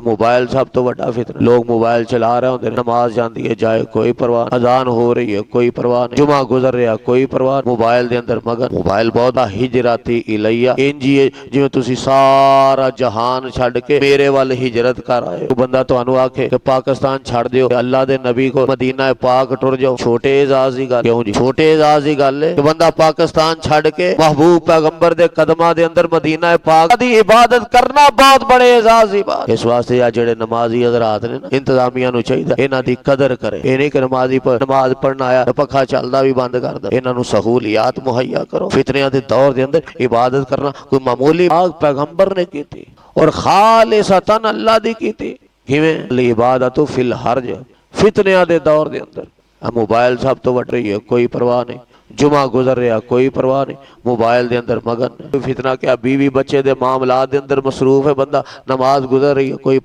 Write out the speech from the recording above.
Mobile सब तो वड्डा फितना। लोग मोबाइल चला रहे होंगे, नमाज जाती है जाए कोई परवाह, अजान हो रही है कोई परवाह नहीं, जुमा गुजर रहा कोई परवाह, मोबाइल के अंदर मगन। मोबाइल बहुत हिजराती इलैया इंजी है जिवें तुसी सारा जहान छड़ के मेरे वाल हिजरत कर आए हो। बंदा तुहानू आखे कि पाकिस्तान छड़ दियो, अल्लाह दे नबी को मदीना पाक टुर जाओ, छोटे एजाज की गल। क्यों जी छोटे एजाज की गल है कि बंदा पाकिस्तान छड़ के महबूब पैगंबर दे कदमां दे अंदर मदीना पाक दी इबादत करना बहुत बड़े एजाज की बात। इस वास्ते आ जेड़े नमाजी हजरात ने ना, इंतजामिया नू चाहिए इन्हां दी कदर करे। ये नहीं कि नमाजी पर नमाज पढ़ना आया पखा चलदा भी बंद कर दो। इन्हां नू सहूलियात मुहैया करो। फितनियां दे दौर दे अंदर इबादत करना कोई मामूली बात पैगंबर ने की थी और खालिसतन अल्लाह दी की थी। किवें इबादत फिल हर्ज, फितनियां दे दौर दे अंदर मोबाइल सब तो वट रही है कोई परवाह नहीं, जुमा गुजर रहा कोई परवाह नहीं, मोबाइल के अंदर मगन। फितना क्या बीवी बच्चे के मामलात के अंदर मसरूफ है बंदा, नमाज गुजर रही है कोई